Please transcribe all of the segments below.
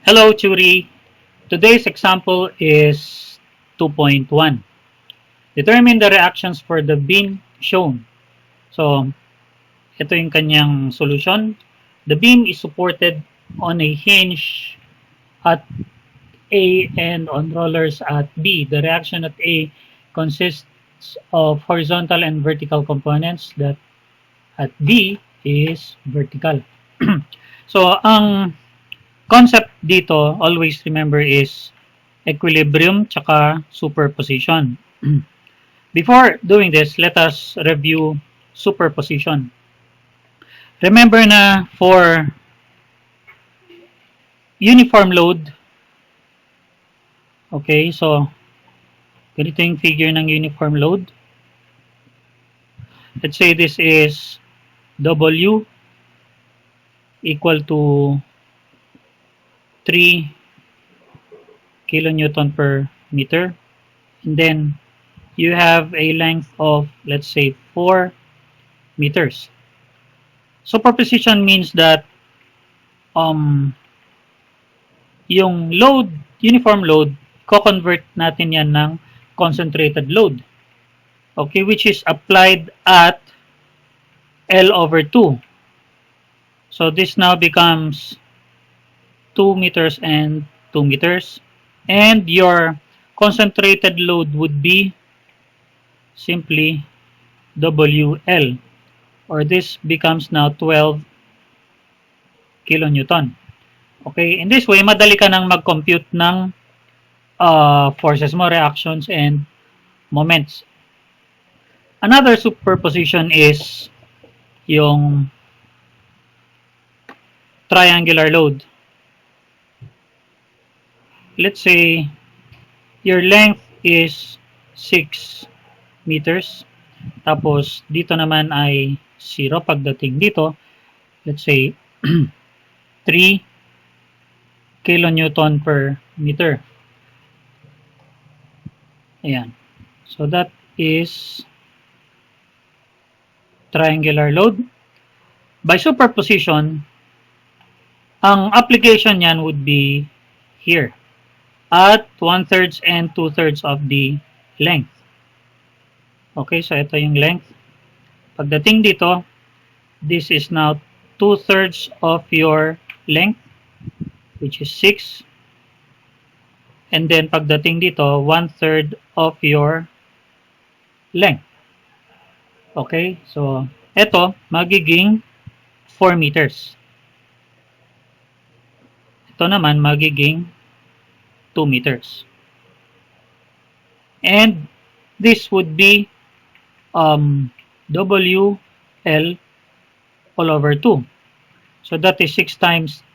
Hello, Churi. Today's example is 2.1. Determine the reactions for the beam shown. So, ito yung kanyang solution. The beam is supported on a hinge at A and on rollers at B. The reaction at A consists of horizontal and vertical components that at B is vertical. So, ang concept dito, always remember, is equilibrium tsaka superposition. Before doing this, let us review superposition. Remember na for uniform load, okay, so ganito yung figure ng uniform load. Let's say this is W equal to 3 kilonewton per meter. And then you have a length of, let's say, 4 meters. Superposition means that yung load, uniform load, co-convert natin yan ng concentrated load. Okay, which is applied at L over 2. So this now becomes 2 meters and 2 meters. And your concentrated load would be simply WL. Or this becomes now 12 kilonewton. Okay, in this way, madali ka nang mag-compute ng forces mo, reactions, and moments. Another superposition is yung triangular load. Let's say your length is 6 meters. Tapos dito naman ay 0 pagdating dito. Let's say 3 kilonewton per meter. Ayan. So that is triangular load. By superposition, ang application niyan would be here at 1/3 and 2/3 of the length. Okay, so ito yung length. Pagdating dito, this is now 2/3 of your length, which is 6. And then pagdating dito, 1/3 of your length. Okay, so ito magiging 4 meters. Ito naman magiging 2 meters. And this would be WL all over 2. So that is 6 times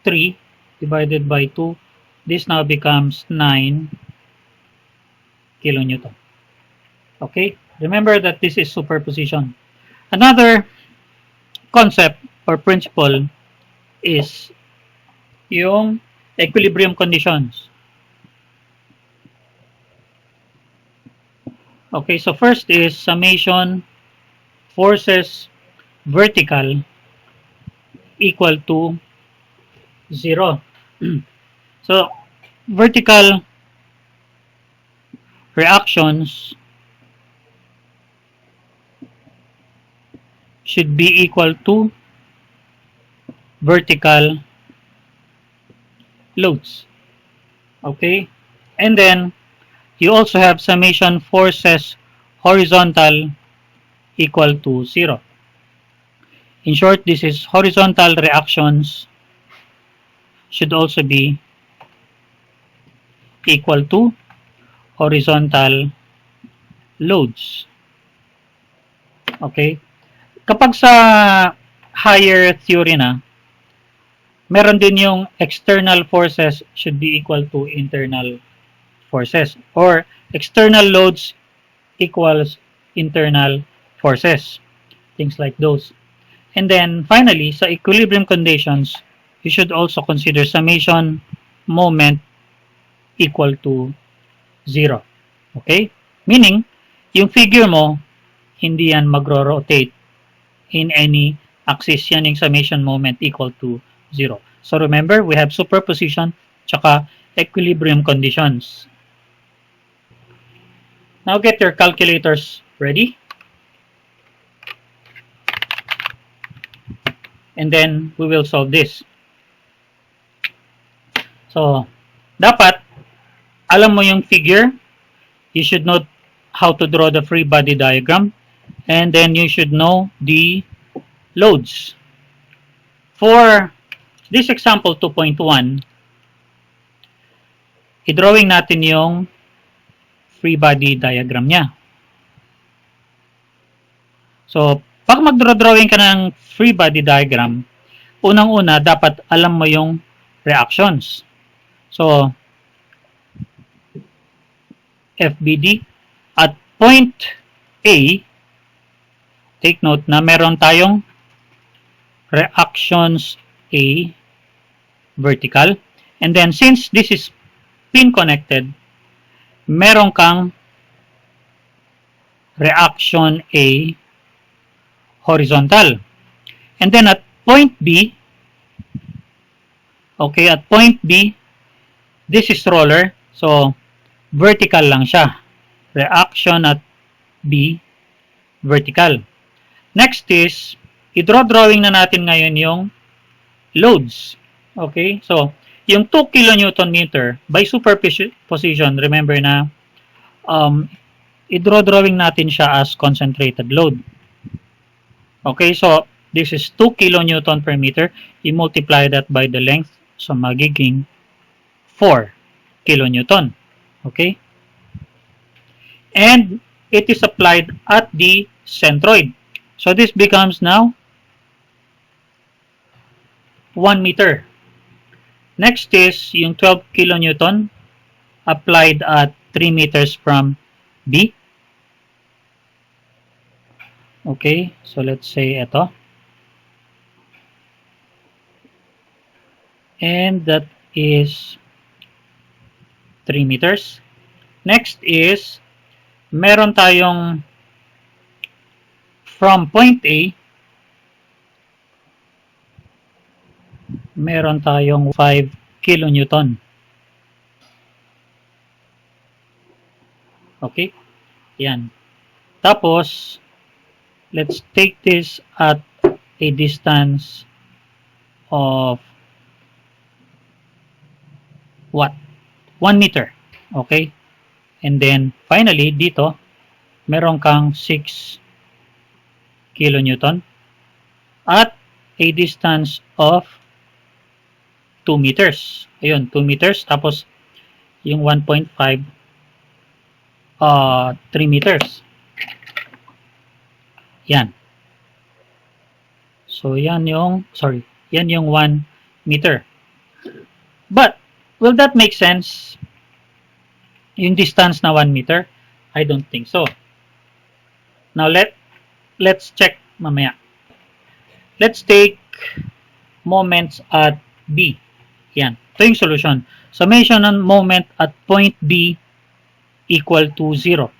3 divided by 2. This now becomes 9 kilonewton. Okay, remember that this is superposition. Another concept or principle is yung equilibrium conditions. Okay, so first is summation forces vertical equal to 0. So vertical reactions should be equal to vertical loads. Okay, and then you also have summation forces horizontal equal to 0. In short, this is horizontal reactions should also be equal to horizontal loads. Okay? Kapag sa higher theory na, meron din yung external forces should be equal to internal forces, or external loads equals internal forces, things like those. And then finally, sa equilibrium conditions, you should also consider summation moment equal to 0. Okay? Meaning, yung figure mo, hindi yan magro-rotate in any axis. Yan yung summation moment equal to 0. So remember, we have superposition tsaka equilibrium conditions. Now get your calculators ready. And then we will solve this. So, dapat alam mo yung figure. You should know how to draw the free body diagram. And then you should know the loads. For this example 2.1, i-drawing natin yung free body diagram niya. So, pag mag-drawing ka ng free body diagram, unang-una, dapat alam mo yung reactions. So, FBD, at point A, take note na meron tayong reactions A vertical. And then, since this is pin connected, meron kang reaction A horizontal. And then at point B, okay, at point B, this is roller. So, vertical lang siya. Reaction at B, vertical. Next is, i-drawing na natin ngayon yung loads. Okay, so, yung 2 kN meter by superposition, remember na, i-drawing natin siya as concentrated load. Okay, so this is 2 kN per meter. I-multiply that by the length. So, magiging 4 kN. Okay? And it is applied at the centroid. So, this becomes now 1 meter. Next is yung 12 kN applied at 3 meters from B. Okay, so let's say ito. And that is 3 meters. Next is, meron tayong from point A, meron tayong 5 kN. Okay, yan. Tapos, let's take this at a distance of what? 1 meter. Okay? And then, finally, dito, meron kang 6 kN at a distance of 2 meters. Ayun, 2 meters. Tapos, yung 1.5, 3 meters. Yan. So, yan yung 1 meter. But, will that make sense? Yung distance na 1 meter? I don't think so. Now, let's check mamaya. Let's take moments at B. Yan. Ito yung solution. Summation ng moment at point B equal to 0.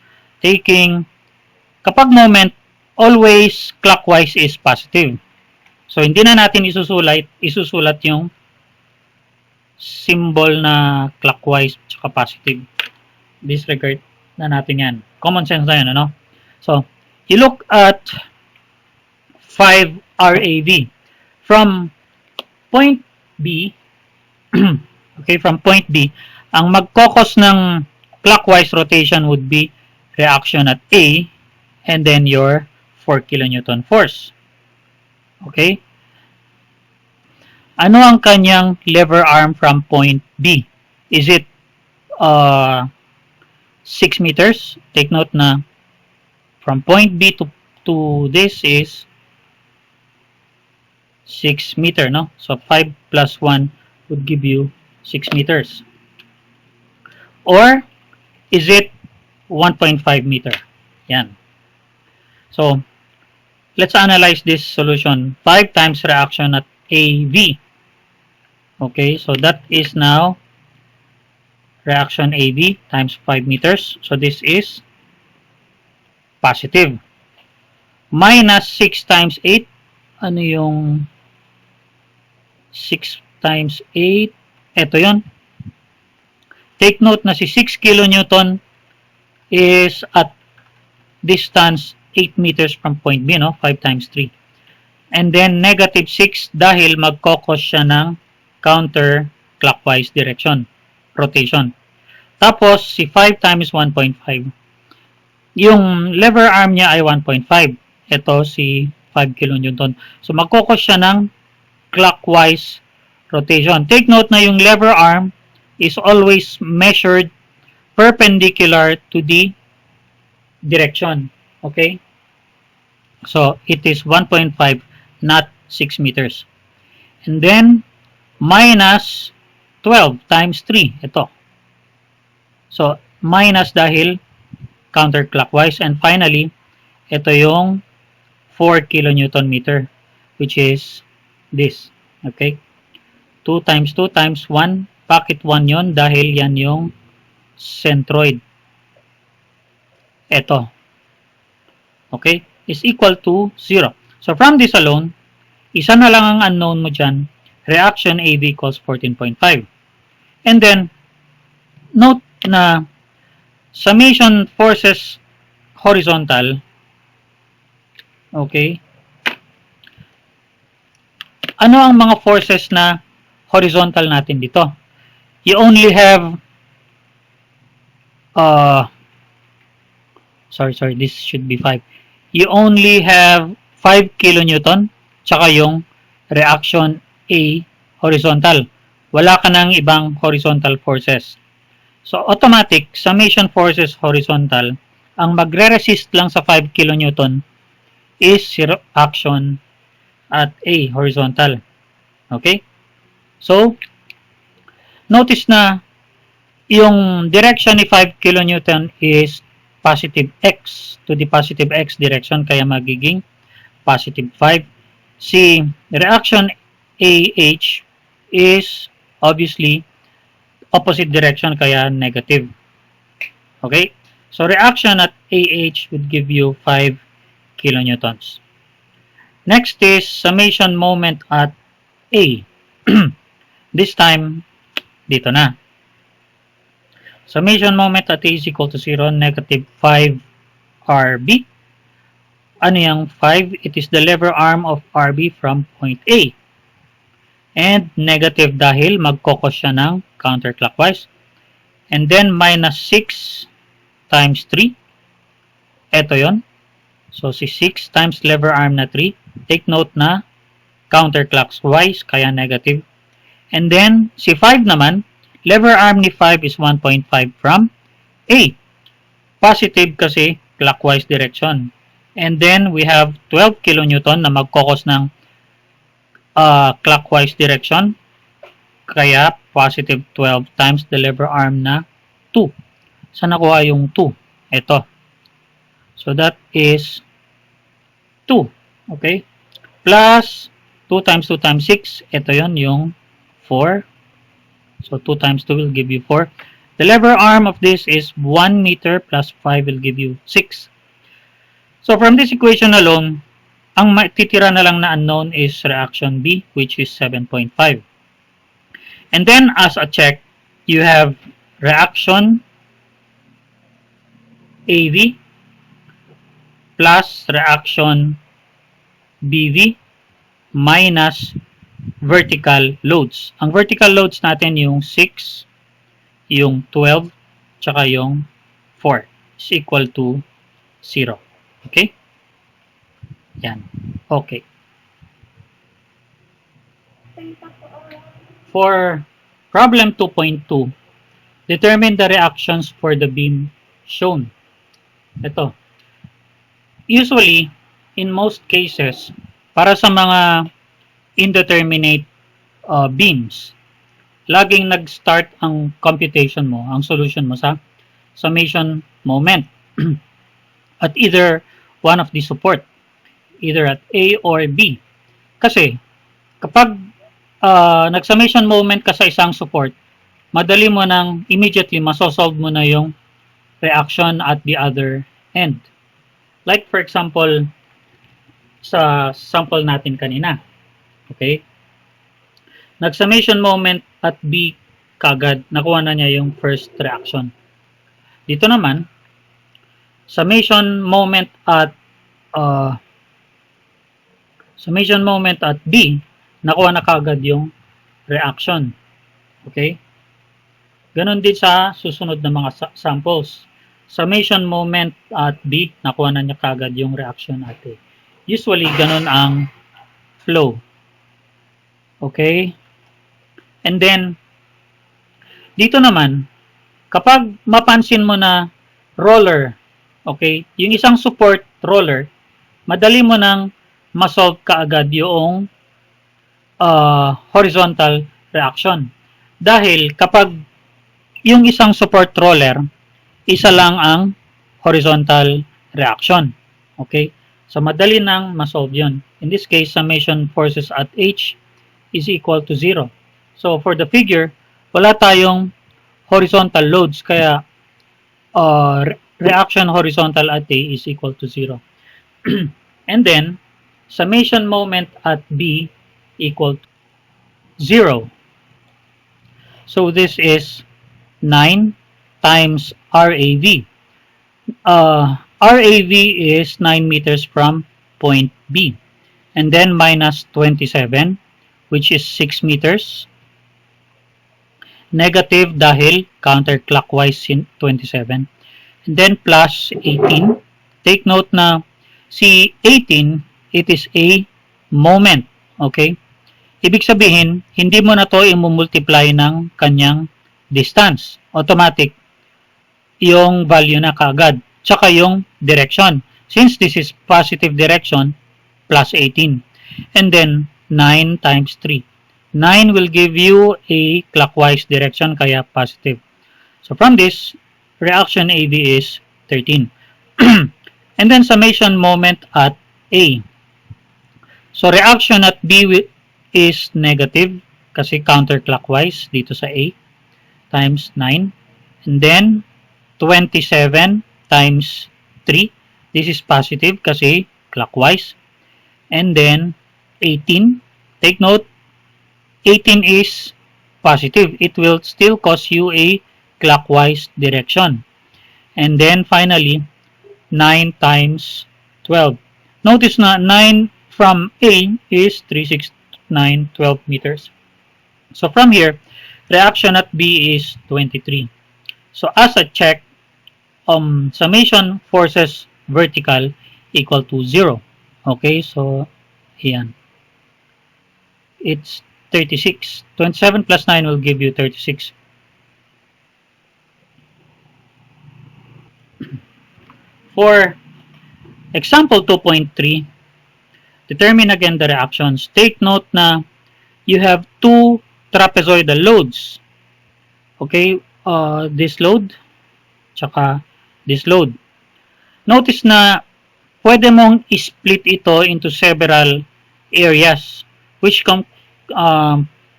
Kapag moment, always clockwise is positive. So, hindi na natin isusulat yung symbol na clockwise at positive. Disregard na natin yan. Common sense na yan, ano? So, you look at 5 RAV. From point B, okay, from point B, ang mag-cause ng clockwise rotation would be reaction at A and then your 4 kN force. Okay? Ano ang kanyang lever arm from point B? Is it 6 meters? Take note na from point B to this is 6 meter, no? So 5 plus 1 would give you 6 meters. Or is it 1.5 meter? Yan. So, let's analyze this solution. 5 times reaction at AV. Okay, so that is now reaction AV times 5 meters. So, this is positive. Minus 6 times 8. Ano yung 6 times 8. Ito yon. Take note na si 6 kilonewton is at distance 8 meters from point B, no? 5 times 3. And then negative 6 dahil magkokos siya ng counterclockwise direction, rotation. Tapos si 5 times 1.5. Yung lever arm niya ay 1.5. Ito si 5 kilonewton. So magkokos siya ng clockwise rotation. Take note na yung lever arm is always measured perpendicular to the direction. Okay? So it is 1.5, not 6 meters. And then minus 12 times 3. Ito. So minus dahil counterclockwise. And finally, ito yung 4 kilonewton meter, which is this. Okay? 2 times 2 times 1. Bakit 1 yon? Dahil yan yung centroid. Ito. Okay? Is equal to 0. So from this alone, isa na lang ang unknown mo dyan. Reaction AB equals 14.5. And then, note na summation forces horizontal. Okay? Ano ang mga forces na horizontal natin dito? You only have sorry, this should be 5. You only have 5 kilonewton tsaka yung reaction A horizontal. Wala ka ng ibang horizontal forces. So automatic summation forces horizontal, ang magre-resist lang sa 5 kilonewton is reaction at A horizontal. Okay? So notice na yung direction ni 5 kilonewton is positive x to the positive x direction, kaya magiging positive 5. Si reaction AH is obviously opposite direction, kaya negative. Okay? So reaction at AH would give you 5 kilonewtons. Next is summation moment at A. This time, dito na. Summation moment at A is equal to 0, negative 5 RB. Ano yung 5? It is the lever arm of RB from point A. And negative dahil magkokos siya ng counterclockwise. And then minus 6 times 3. Ito yon. So si 6 times lever arm na 3. Take note na counterclockwise, kaya negative. And then si 5 naman, lever arm ni 5 is 1.5 from A. Positive kasi clockwise direction. And then we have 12 kilonewton na magkokos ng clockwise direction. Kaya positive 12 times the lever arm na 2. Saan nakuha yung 2? Ito. So that is 2. Okay? Plus 2 times 2 times 6. Ito yon, yung 4. So 2 times 2 will give you 4. The lever arm of this is 1 meter plus 5 will give you 6. So from this equation alone, ang matitira na lang na unknown is reaction B, which is 7.5. And then as a check, you have reaction AV plus reaction BV minus vertical loads. Ang vertical loads natin yung 6, yung 12, tsaka yung 4 is equal to 0. Okay? Yan. Okay. For problem 2.2, determine the reactions for the beam shown. Ito. Usually, in most cases, para sa mga indeterminate beams, laging nag-start ang computation mo, ang solution mo sa summation moment at either one of the support, either at A or B. Kasi kapag nag-summation moment ka sa isang support, madali mo nang immediately masosolve mo na yung reaction at the other end. Like for example, sa sample natin kanina. Okay? Nag-summation moment at B kagad, nakuha na niya yung first reaction. Dito naman, summation moment at B, nakuha na kagad yung reaction. Okay? Ganon din sa susunod na mga samples. Summation moment at B, nakuha na niya kagad yung reaction at A. Usually, ganon ang flow. Okay? And then, dito naman, kapag mapansin mo na roller, okay, yung isang support roller, madali mo nang ma-solve kaagad yung horizontal reaction. Dahil kapag yung isang support roller, isa lang ang horizontal reaction. Okay? So, madali nang ma-solve yun. In this case, summation forces at H is equal to 0. So, for the figure, wala tayong horizontal loads, kaya reaction horizontal at A is equal to 0. And then, summation moment at B equal to 0. So, this is 9 times RAV. RAV is 9 meters from point B. And then minus 27, which is 6 meters. Negative dahil counterclockwise 27. And then plus 18. Take note na si 18, it is a moment. Okay? Ibig sabihin, hindi mo na to i-multiply ng kanyang distance. Automatic, yung value na kaagad. Tsaka yung direction. Since this is positive direction, plus 18. And then, 9 times 3. 9 will give you a clockwise direction, kaya positive. So, from this, reaction AV is 13. And then, summation moment at A. So, reaction at B is negative kasi counterclockwise dito sa A times 9. And then, 27 times 3. This is positive kasi clockwise. And then, 18. Take note, 18 is positive. It will still cause you a clockwise direction. And then, finally, 9 times 12. Notice na 9 from A is 3, 6, 9, 12 meters. So, from here, reaction at B is 23. So, as a check, summation forces vertical equal to 0. Okay, so, ayan. It's 36. 27 plus 9 will give you 36. For example 2.3, determine again the reactions. Take note na you have two trapezoidal loads. Okay, this load, tsaka this load. Notice na pwede mong split ito into several areas, which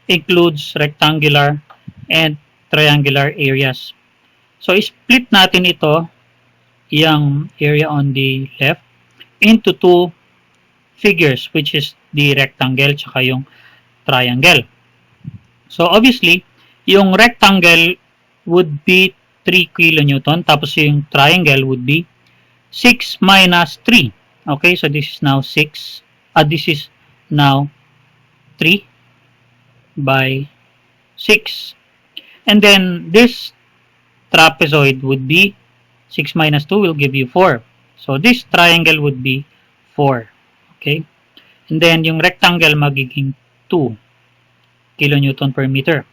includes rectangular and triangular areas. So, split natin ito, yung area on the left, into two figures, which is the rectangle tsaka yung triangle. So, obviously, yung rectangle would be 3 kilonewton, tapos yung triangle would be 6 minus 3. Okay, so this is now 6. This is now 3 by 6. And then, this trapezoid would be 6 minus 2 will give you 4. So, this triangle would be 4. Okay? And then, yung rectangle magiging 2 kilonewton per meter.